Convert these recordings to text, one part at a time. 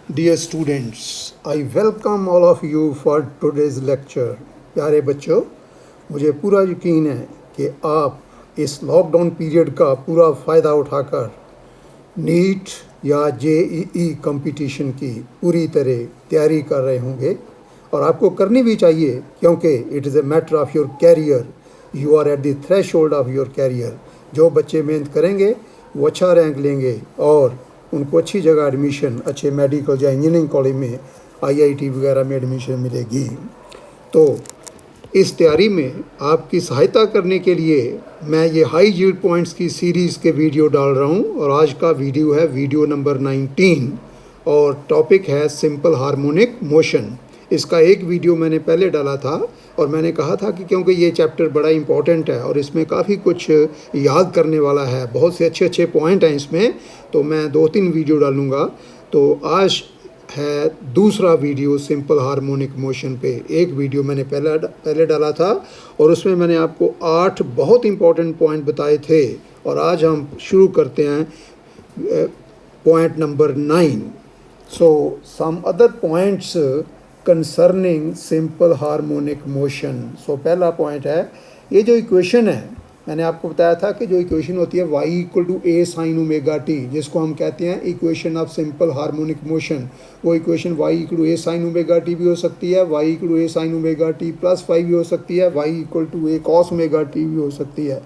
Dear students, I welcome all of you for today's lecture. प्यारे बच्चों, मुझे पूरा यकीन है कि आप इस लॉकडाउन पीरियड का पूरा फ़ायदा उठाकर नीट या जेईई कंपटीशन की पूरी तरह तैयारी कर रहे होंगे और आपको करनी भी चाहिए क्योंकि it is a matter of your career. You are at the threshold of your career. जो बच्चे मेहनत करेंगे वो अच्छा रैंक लेंगे और उनको अच्छी जगह एडमिशन, अच्छे मेडिकल या इंजीनियरिंग कॉलेज में, आईआईटी वगैरह में एडमिशन मिलेगी. तो इस तैयारी में आपकी सहायता करने के लिए मैं ये हाई यील्ड पॉइंट्स की सीरीज़ के वीडियो डाल रहा हूँ और आज का वीडियो है वीडियो नंबर 19 और टॉपिक है सिंपल हार्मोनिक मोशन. इसका एक वीडियो मैंने पहले डाला था और मैंने कहा था कि क्योंकि ये चैप्टर बड़ा इंपॉर्टेंट है और इसमें काफ़ी कुछ याद करने वाला है, बहुत से अच्छे अच्छे पॉइंट हैं इसमें, तो मैं 2-3 वीडियो डालूँगा. तो आज है दूसरा वीडियो सिंपल हार्मोनिक मोशन पे. एक वीडियो मैंने पहले डाला था और उसमें मैंने आपको 8 बहुत इंपॉर्टेंट पॉइंट बताए थे और आज हम शुरू करते हैं point number 9. So some other points concerning simple harmonic motion. So पहला पॉइंट है, ये जो इक्वेशन है मैंने आपको बताया था कि जो इक्वेशन होती है y = a sin omega t, जिसको हम कहते हैं equation of simple harmonic motion, वो equation y = a sin omega t भी हो सकती है, y = a sin omega t + 5 भी हो सकती है, y = a cos omega t भी हो सकती है.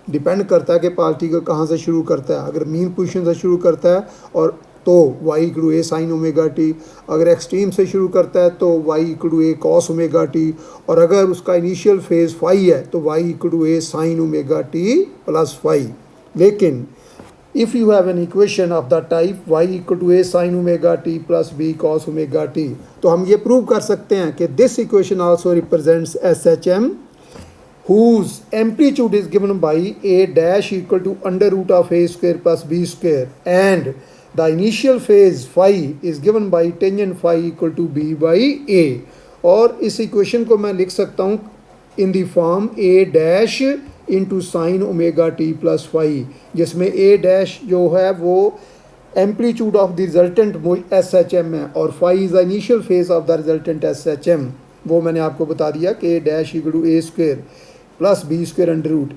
डिपेंड करता है कि पार्टिकल कहाँ से शुरू करता है. अगर मीन पोजीशन से शुरू करता है और तो y = a sin omega t, अगर एक्सट्रीम से शुरू करता है तो y = a cos omega t, और अगर उसका इनिशियल फेज फाई है तो y = a sin omega t + 5. लेकिन if you have an equation of the type y = a sin omega t + b cos omega t, तो हम ये प्रूव कर सकते हैं कि this equation also represents SHM whose amplitude is given by a dash equal to √(a² + b²) and the initial phase phi is given by tangent phi equal to b by a. और इस equation को मैं लिख सकता हूँ in the form a dash into sine omega t + phi, जिसमें a dash जो है वो amplitude of the resultant SHM है और phi is the initial phase of the resultant SHM. वो मैंने आपको बता दिया कि a dash equal to a² + b² √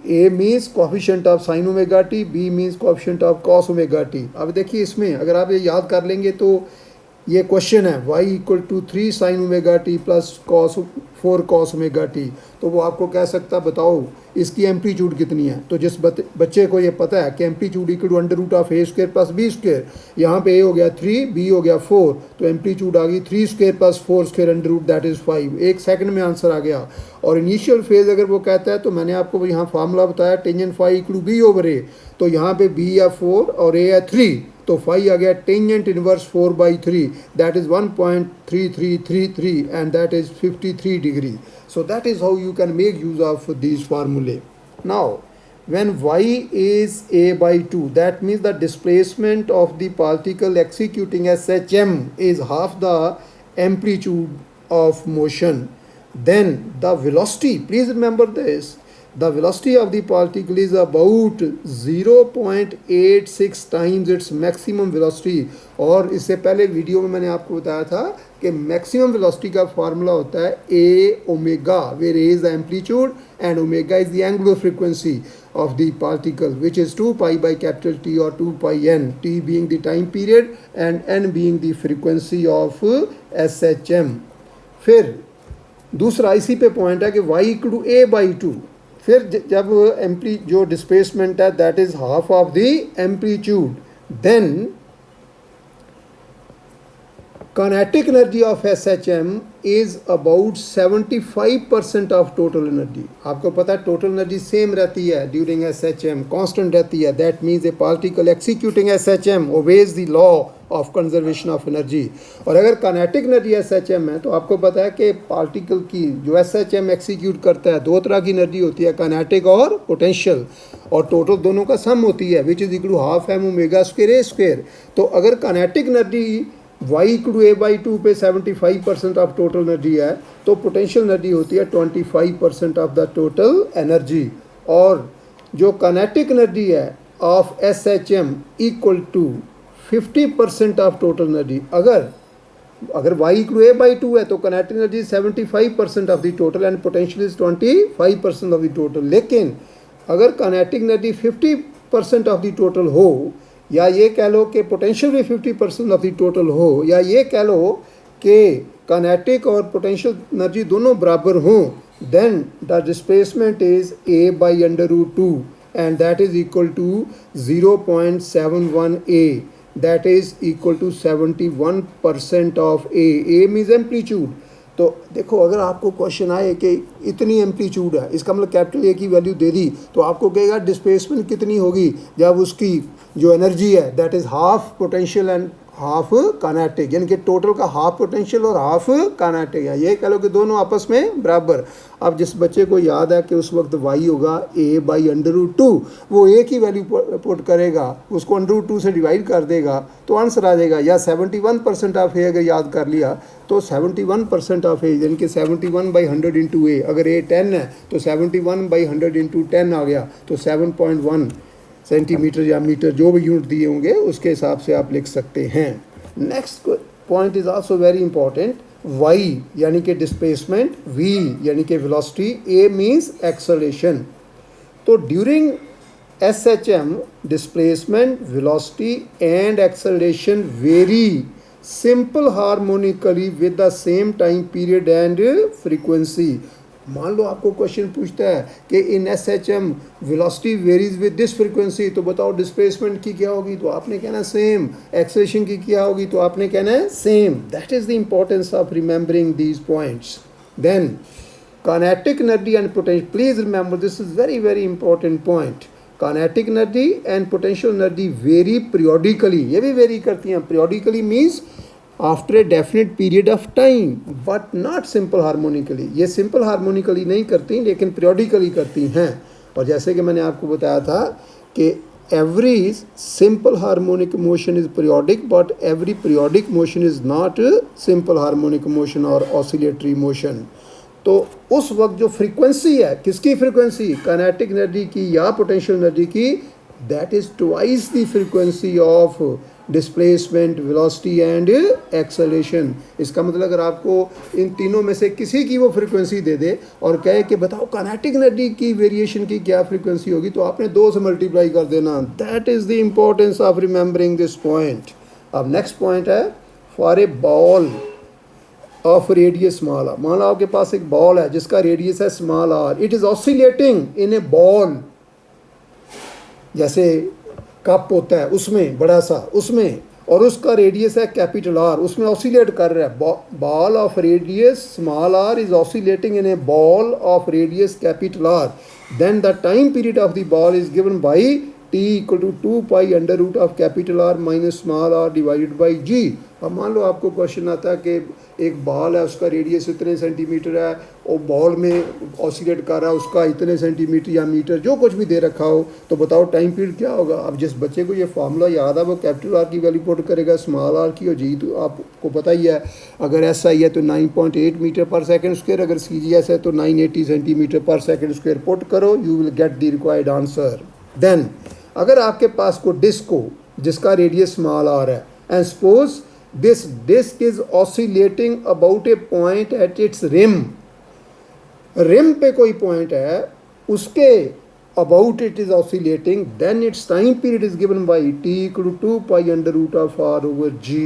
a means coefficient of sine omega t, b means coefficient of cos omega t. अब देखिए इसमें अगर आप ये याद कर लेंगे तो ये क्वेश्चन है y = 3 sin omega t + 4 cos omega t, तो वो आपको कह सकता बताओ इसकी एम्पलीट्यूड कितनी है. तो जिस बच्चे को ये पता है कि एम्पलीट्यूड = √(a² + b²), यहाँ पे a हो गया 3, b हो गया 4, तो एम्पलीट्यूड आ गई 3² + 4² दैट इज़ 5. एक सेकंड में आंसर आ गया. और इनिशियल फेज अगर वो कहता है तो मैंने आपको यहाँ फार्मूला बताया टेंजेंट फाई = b/a, तो यहाँ पे b है 4 और a है 3, तो फाई आ गया tangent inverse 4/3 that is 1.3333 and that is 53 degree. So that is how you can make use of these formulae. Now, when y is a/2, that means the displacement of the particle executing SHM is half the amplitude of motion. Then the velocity, please remember this, the velocity of the particle is about 0.86 times its maximum velocity. और इससे पहले video में मैंने आपको बताया था कि maximum velocity का फार्मूला होता है a omega, where a is the amplitude and omega is the angular frequency of the particle, which is 2 pi by capital T or 2 pi n, t being the time period and n being the frequency of SHM. फिर दूसरा इसी पे point है कि y = a/2. फिर जब जो displacement है that is half of the amplitude, then kinetic energy of SHM is about 75% of total energy. आपको पता है टोटल एनर्जी सेम रहती है ड्यूरिंग SHM, कांस्टेंट रहती है. That means A particle executing SHM obeys the law of conservation of energy. और अगर kinetic energy SHM है तो आपको पता है कि पार्टिकल की जो SHM एक्सिक्यूट करता है, 2 तरह की एनर्जी होती है, kinetic और पोटेंशियल, और टोटल दोनों का सम होती है which is equal to ½ m omega. तो अगर kinetic एनर्जी y = a/2 पे 75% ऑफ टोटल एनर्जी है तो पोटेंशियल एनर्जी होती है 25% ऑफ द टोटल एनर्जी. और जो काइनेटिक एनर्जी है of SHM = 50% of total energy. अगर अगर y इक्वल a बाई 2 है तो kinetic energy 75% of the total and potential is 25% of the total. लेकिन अगर kinetic energy 50% of the total हो, या ये कह लो कि पोटेंशियल भी 50% ऑफ द टोटल हो, या ये कह लो कि काइनेटिक और पोटेंशियल एनर्जी दोनों बराबर हों, then the displacement is a by under root 2 and that is equal to 0.71 a, that is equal to 71% of a means amplitude। तो देखो अगर आपको क्वेश्चन आए कि इतनी एम्पलीट्यूड है, इसका मतलब कैपिटल ए की वैल्यू दे दी, तो आपको कहेगा डिस्प्लेसमेंट कितनी होगी, जब उसकी जो एनर्जी है that is half potential and half kinetic, यानी कि टोटल का हाफ पोटेंशियल और हाफ काइनेटिक है, ये कह लो कि दोनों आपस में बराबर। अब जिस बच्चे को याद है कि उस वक्त y होगा a बाई अंडर रूट 2, वो a की वैल्यू पुट करेगा, उसको अंडर रूट 2 से डिवाइड कर देगा तो आंसर आ जाएगा। या 71% ऑफ a अगर याद कर लिया तो 71% ऑफ a यानी कि 71 बाई 100 इंटू a, अगर a 10 है तो 71 बाई 100 इंटू 10 आ गया, तो 7.1 सेंटीमीटर या मीटर जो भी यूनिट दिए होंगे उसके हिसाब से आप लिख सकते हैं। Next point is also very important, y यानी कि डिस्प्लेसमेंट, v यानी कि वेलोसिटी, a मीन्स एक्सेलरेशन। तो during SHM displacement, velocity and acceleration very simple harmonically with the same time period and frequency. मान लो आपको क्वेश्चन पूछता है कि इन SHM velocity varies with this frequency, तो बताओ डिस्प्लेसमेंट की क्या होगी, तो आपने कहना सेम। एक्सेलरेशन की क्या होगी, तो आपने कहना है same. That is the importance of remembering these points. Then kinetic energy and potential, please remember this is very very important point. Kinetic energy and potential energy vary periodically, ये भी vary करती हैं। Periodically means after a definite period of time, but not simple harmonically. ये simple harmonically नहीं करती लेकिन periodically करती हैं। और जैसे कि मैंने आपको बताया था कि every simple harmonic motion is periodic, but every periodic motion is not simple harmonic motion और ऑसिलेटरी मोशन। तो उस वक्त जो फ्रीक्वेंसी है, किसकी फ्रीक्वेंसी, काइनेटिक एनर्जी की या पोटेंशियल एनर्जी की, that is twice the frequency of displacement, velocity and acceleration. इसका मतलब अगर आपको इन तीनों में से किसी की वो फ्रीक्वेंसी दे दे और कहे कि बताओ काइनेटिक एनर्जी की वेरिएशन की क्या फ्रीक्वेंसी होगी, तो आपने 2 से मल्टीप्लाई कर देना। That is the importance of remembering this point. अब नेक्स्ट पॉइंट है, for a ball of radius small r. मान लो आपके पास एक बॉल है जिसका रेडियस है small r, it is oscillating in a ball, जैसे कप होता है उसमें बड़ा सा, उसमें, और उसका रेडियस है कैपिटल आर, उसमें ऑसिलेट कर रहा है। Ball of radius small r is oscillating in a ball of radius capital R, then the time period of the ball is given by t equal to 2 pi under root of capital R minus small r divided by g. अब मान लो आपको question आता है कि एक ball है, उसका radius इतने सेंटीमीटर है और बॉल में ऑसिलेट कर रहा है, उसका इतने सेंटीमीटर या मीटर जो कुछ भी दे रखा हो, तो बताओ टाइम पीरियड क्या होगा। अब जिस बच्चे को ये फार्मूला याद है वो कैपिटल आर की वैल्यू पुट करेगा, स्मॉल आर की, और जी तो आपको पता ही है, अगर एस आई है तो 9.8 मीटर पर सेकेंड स्क्वायर, अगर CGS है तो 980 सेंटीमीटर पर सेकेंड स्क्वायर पुट करो, you will get the required answer. Then अगर आपके पास को डिस्क हो जिसका रेडियस स्मॉल आर है, and suppose this disc is oscillating about a point at its rim, rim पे कोई पॉइंट है उसके about it is oscillating, then its time period is given by t equal to 2 pi under root of r over g।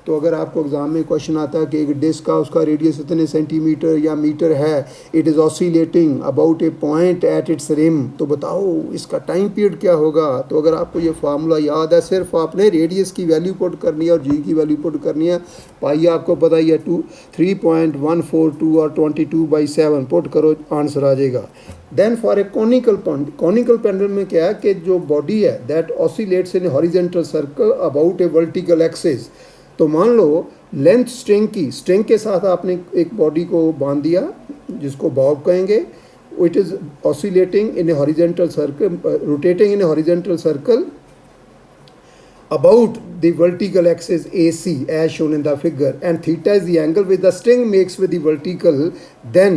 तो अगर आपको exam में question आता है कि एक डिस्क का उसका रेडियस इतने सेंटीमीटर या मीटर है, it is oscillating about a point at its rim, तो बताओ इसका टाइम पीरियड क्या होगा। तो अगर आपको ये फार्मूला याद है, सिर्फ आपने रेडियस की वैल्यू पुट करनी है और जी की वैल्यू पुट करनी है। पाई आपको पता ही है 3.142 और 22/7 पुट करो, आंसर आ जाएगा। Then for a conical pendulum में क्या है कि जो बॉडी है that oscillates in horizontal circle about a vertical axis. तो मान लो लेंथ स्ट्रिंग के साथ आपने एक बॉडी को बांध दिया जिसको बॉब कहेंगे, it is oscillating in A horizontal circle, rotating in A horizontal circle about the vertical axis AC as shown in the figure, and theta is the angle which the string makes with the vertical, then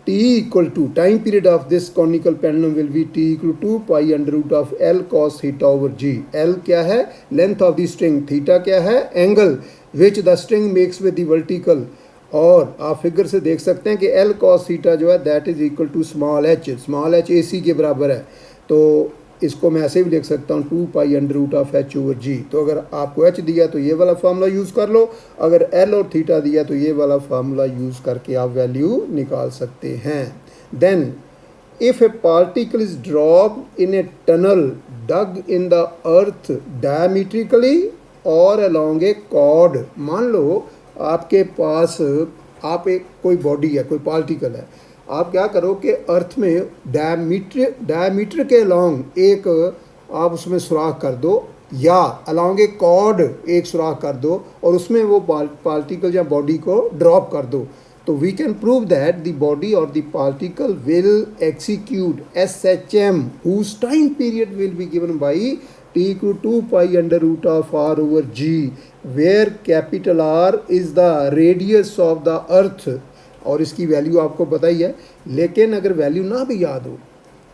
t equal to time period of this conical pendulum will be t equal to 2 pi under root of L cos theta over G। L क्या है, length of the string, theta क्या है, angle, which the string makes with the vertical, और आप figure से देख सकते हैं कि एल कॉस थीटा जो है that is equal to small h a c के बराबर है। तो इसको मैं ऐसे भी लिख सकता हूँ 2 pi under root of h over g. तो अगर आपको एच दिया तो ये वाला फार्मूला यूज़ कर लो, अगर एल और थीटा दिया तो ये वाला फार्मूला यूज़ करके आप वैल्यू निकाल सकते हैं। Then if a particle is dropped in a tunnel dug in the earth diametrically or along a cord, मान लो आपके पास आप एक कोई बॉडी है, कोई पार्टिकल है, आप क्या करो कि अर्थ में डायमीटर के अलॉन्ग एक आप उसमें सुराख कर दो, या अलॉन्ग ए कॉर्ड एक सुराख कर दो और उसमें वो पार्टिकल या बॉडी को ड्रॉप कर दो। तो we can prove that the body और the particle will execute SHM whose time period will be given by t equal to 2 pi under root of r over g, where capital R is the radius of the earth। और इसकी value आपको पता ही है, लेकिन अगर value ना भी याद हो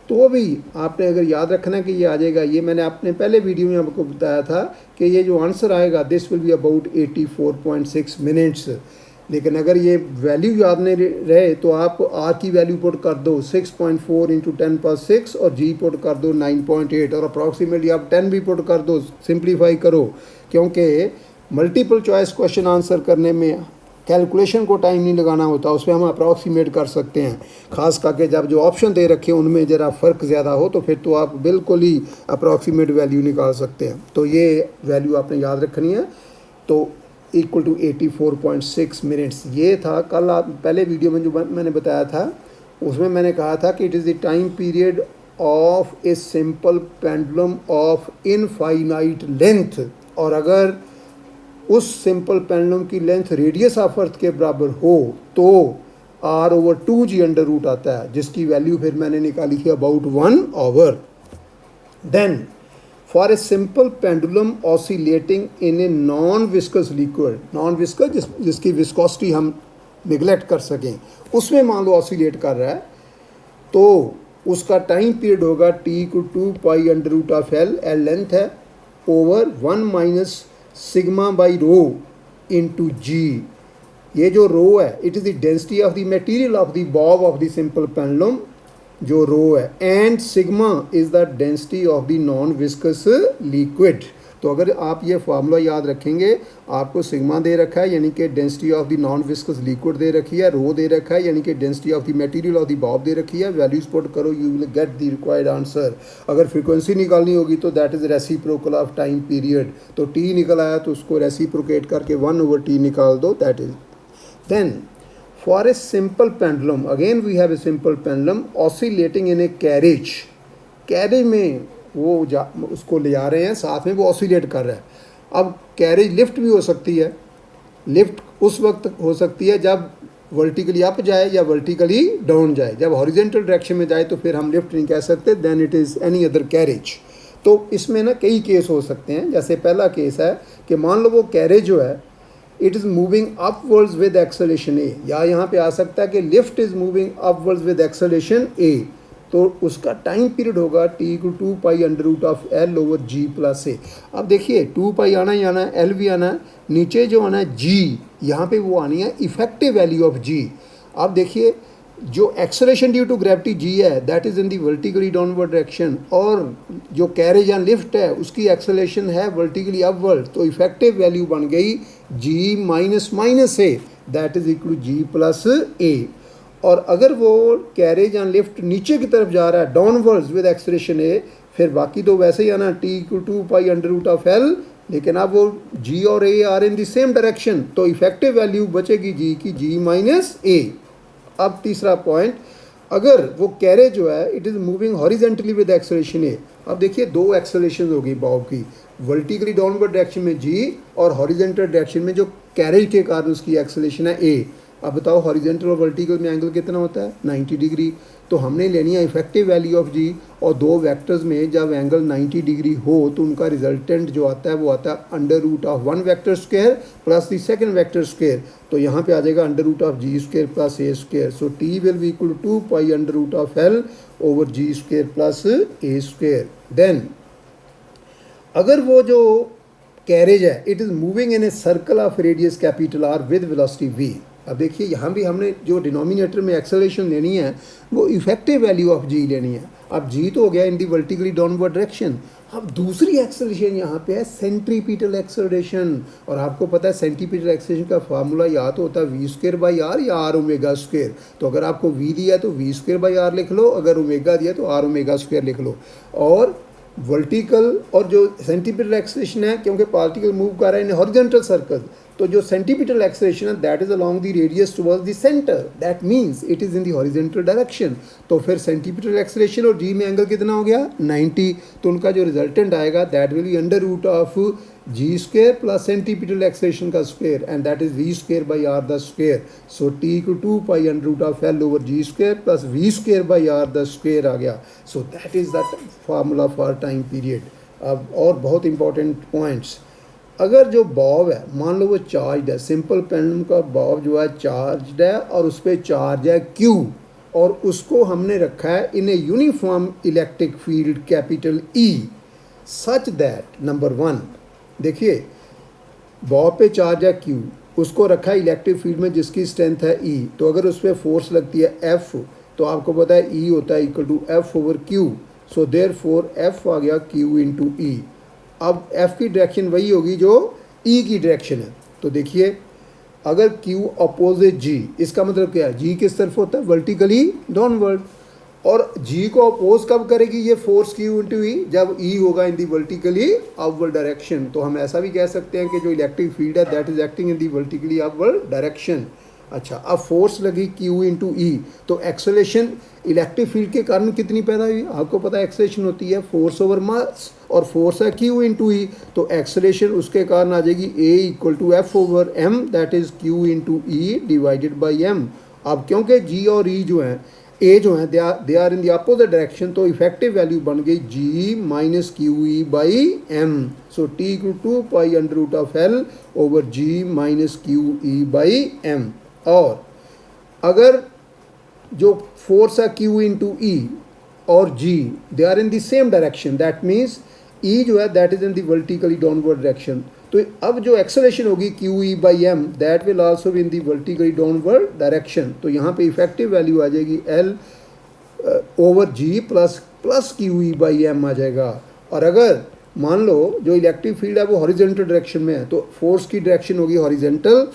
तो भी आपने अगर याद रखना कि ये आ जाएगा, ये मैंने अपने पहले वीडियो में आपको बताया था कि ये जो आंसर आएगा this will be about 84.6 minutes. लेकिन अगर ये वैल्यू याद नहीं रहे तो आप आर की वैल्यू पुट कर दो 6.4 इंटू 10⁻⁶ और जी पुट कर दो 9.8 और अप्रॉक्सीमेटली आप 10 भी पुट कर दो, सिंप्लीफाई करो, क्योंकि मल्टीपल चॉइस क्वेश्चन आंसर करने में कैलकुलेशन को टाइम नहीं लगाना होता, उसमें हम अप्रॉक्सीमेट कर सकते हैं। ख़ास करके जब जो ऑप्शन दे रखे हैं उनमें ज़रा फ़र्क ज़्यादा हो तो फिर तो आप बिल्कुल ही अप्रॉक्सीमेट वैल्यू निकाल सकते हैं। तो ये वैल्यू आपने याद रखनी है। तो इक्वल टू 84.6 मिनट्स, ये था कल आप पहले वीडियो में जो मैंने बताया था, उसमें मैंने कहा था कि it is the time period of A simple pendulum of infinite length, और अगर उस सिंपल पेंडुलम की लेंथ रेडियस ऑफ अर्थ के बराबर हो तो r over 2g under root आता है, जिसकी वैल्यू फिर मैंने निकाली थी about 1 hour. Then for a simple pendulum oscillating in a non viscous liquid, non viscous जिसकी विस्कोसिटी हम निगलेक्ट कर सकें, उसमें मान लो ऑसिलेट कर रहा है, तो उसका टाइम पीरियड होगा t को 2 pi under root of L length है over 1 minus sigma by rho into G. ये जो रो है it is the density of the material of the bob of the simple pendulum, जो rho है, and sigma is the density of the non viscous liquid. तो अगर आप ये formula याद रखेंगे, आपको सिग्मा दे रखा है यानी कि density of the non viscous liquid दे रखी है, रो दे रखा है यानी कि density of the material of the bob दे रखी है, वैल्यूज पुट करो, you will get the required answer. अगर फ्रीक्वेंसी निकालनी होगी तो that is reciprocal of time period, तो टी निकल आया तो उसको रेसिप्रोकेट करके 1 ओवर टी निकाल दो, that is. Then for a simple pendulum, again we have a simple pendulum oscillating in a carriage, carriage में वो उसको ले जा रहे हैं, साथ में वो ऑसिलेट कर रहा है। अब कैरेज लिफ्ट भी हो सकती है, लिफ्ट उस वक्त हो सकती है जब वर्टिकली अप जाए या वर्टिकली डाउन जाए, जब हॉरिजेंटल डायरेक्शन में जाए तो फिर हम लिफ्ट नहीं कह सकते, then it is any other carriage. तो इसमें ना कई केस हो सकते हैं, जैसे पहला केस है कि मान लो वो कैरेज जो है it is moving upwards with acceleration A, या यहाँ पे आ सकता है कि lift is moving upwards with acceleration A, तो उसका टाइम पीरियड होगा t को 2 pi under root of L over G plus A. अब देखिए 2 पाई आना ही आना है, एल भी आना है, नीचे जो आना है जी, यहाँ पे वो आनी है इफेक्टिव वैल्यू ऑफ जी। अब देखिए जो acceleration due to gravity G है that is in the vertically downward direction, और जो कैरेज या लिफ्ट है उसकी एक्सेलरेशन है वर्टिकली अपवर्ड, तो इफेक्टिव वैल्यू बन गई G minus minus A, that is equal to G plus A. और अगर वो कैरेज या लिफ्ट नीचे की तरफ जा रहा है डाउनवर्ड्स विद एक्सेलरेशन ए, फिर बाकी तो वैसे ही आना t equal 2 pi under root of L, लेकिन अब वो g और a are in the same direction, तो इफेक्टिव वैल्यू बचेगी g की g माइनस a। अब तीसरा पॉइंट, अगर वो कैरेज जो है it is moving horizontally with acceleration A, अब देखिए दो एक्सेलरेशन होगी बॉब की, वर्टिकली डाउनवर्ड डायरेक्शन में g और हॉरिजेंटल डायरेक्शन में जो कैरेज के कारण उसकी एक्सेलरेशन है a। अब बताओ हॉरिजेंटल और वर्टिकल में एंगल कितना होता है 90 डिग्री, तो हमने लेनी है इफेक्टिव वैल्यू ऑफ जी, और दो वेक्टर्स में जब एंगल 90 डिग्री हो तो उनका रिजल्टेंट जो आता है वो आता है under root of 1 vector square plus the second vector square, तो यहाँ पे आ जाएगा under root of g square plus a square, so T will be equal to 2 pi under root of L over g square plus a square. Then अगर वो जो carriage है, it is moving in a circle of radius capital R with velocity v। अब देखिए यहाँ भी हमने जो डिनोमिनेटर में एक्सेलरेशन लेनी है वो इफेक्टिव वैल्यू ऑफ g लेनी है। अब g तो हो गया इन दी वर्टिकली डाउनवर्ड डायरेक्शन। अब दूसरी एक्सेलरेशन यहाँ पे है सेंट्रीपिटल एक्सेलरेशन, और आपको पता है सेंट्रीपिटल एक्सेलरेशन का फार्मूला या तो होता है वी स्क्वेयर बाई आर या आर ओमेगा स्क्वेयर। तो अगर आपको v दिया तो वी स्क्वेयर बाई आर लिख लो, अगर ओमेगा दिया तो आर ओमेगा स्क्वेयर लिख लो। और वर्टिकल और जो सेंटीपिटल एक्सेलरेशन है, क्योंकि पार्टिकल मूव कर रहा है इन हॉरिजॉन्टल सर्कल, तो जो सेंटीपिटल एक्सेलरेशन है that is along the radius towards the centre, that means it is in the horizontal direction. तो फिर सेंटीपिटल एक्सेलरेशन और जी में एंगल कितना हो गया 90, तो उनका जो रिजल्टेंट आएगा that will be under root of G square plus centripetal acceleration का square, and that is V square by R the square. So T को 2 pi under root of L over G square plus V square by R the square आ गया। So that is the formula for time period. अब और बहुत important points, अगर जो Bob है मान लो वो चार्ज है, सिंपल पेंडुलम का बॉब जो है चार्ज है और उस पर चार्ज है Q, और उसको हमने रखा है in a uniform electric field capital E such that number 1, देखिए बॉब पे चार्ज है Q, उसको रखा है इलेक्ट्रिक फील्ड में जिसकी स्ट्रेंथ है E, तो अगर उस पर फोर्स लगती है F, तो आपको पता है E होता है equal to F over Q। So therefore F आ गया Q इंटू E। अब F की डायरेक्शन वही होगी जो E की डायरेक्शन है। तो देखिए अगर Q अपोजिट G, इसका मतलब क्या है, G किस तरफ होता है वर्टिकली डाउनवर्ड, और G को अपोज कब करेगी ये फोर्स Q इंटू E, जब E होगा इन दी वर्टिकली अपवर्ड डायरेक्शन। तो हम ऐसा भी कह सकते हैं कि जो इलेक्ट्रिक फील्ड है that is acting in the vertically upward direction. अच्छा, अब फोर्स लगी Q इंटू E, तो एक्सेलरेशन इलेक्ट्रिक फील्ड के कारण कितनी पैदा हुई, आपको पता है एक्सेलरेशन होती है फोर्स ओवर मास, और फोर्स है Q इंटू E, तो एक्सेलरेशन उसके कारण आ जाएगी A equal to F over M, that is Q into E divided by M। अब क्योंकि G और E जो हैं A जो हैं they are in the opposite direction, तो इफेक्टिव वैल्यू बन गई G minus q e by M। So T equal to pi under root of L over G minus q e by M। और अगर जो force है Q into E और G they are in the same direction, that means E जो है that is in the vertically downward direction, तो अब जो एक्सेलरेशन होगी Q E by M that will also be in the vertically downward direction. तो यहाँ पे effective value आ जाएगी L over G plus Q E by M आ जाएगा। और अगर मान लो जो इलेक्ट्रिक फील्ड है वो हॉरिजॉन्टल डायरेक्शन में है, तो फोर्स की डायरेक्शन होगी हॉरिजॉन्टल,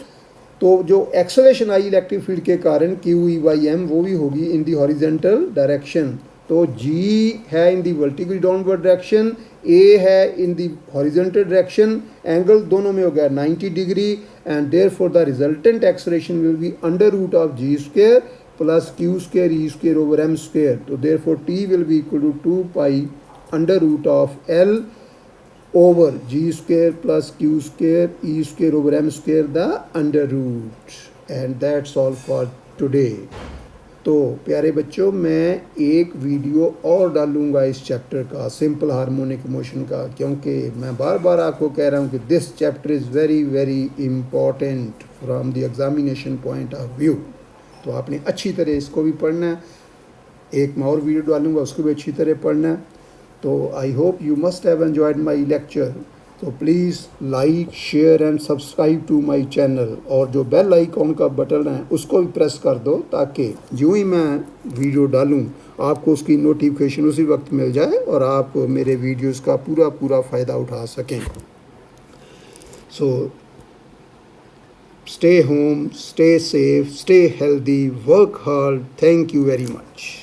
तो जो एक्सेलरेशन आई इलेक्ट्रिक फील्ड के कारण Q E बाई M वो भी होगी इन दी हॉरिजॉन्टल डायरेक्शन। तो G है in the vertically downward direction, A है in the horizontal direction, angle दोनों में हो गया 90 degree, and therefore the resultant acceleration will be under root of G square plus Q square E square over M square. तो therefore T will be equal to 2 pi under root of L over G square plus Q square E square over M square the under root, and that's all for today। तो प्यारे बच्चों मैं एक video और डालूँगा इस chapter का simple harmonic motion का, क्योंकि मैं बार बार आपको कह रहा हूँ कि this chapter is very very important from the examination point of view. तो आपने अच्छी तरह इसको भी पढ़ना है, एक मैं और वीडियो डालूँगा उसको भी अच्छी तरह पढ़ना है। तो I hope you must have enjoyed my lecture. तो please like share and subscribe to my channel, और जो बेल आइकॉन का बटन है उसको भी प्रेस कर दो ताकि जो ही मैं वीडियो डालूं आपको उसकी नोटिफिकेशन उसी वक्त मिल जाए और आप मेरे वीडियोस का पूरा फ़ायदा उठा सकें। So stay home, stay safe, stay healthy, work hard. Thank you very much.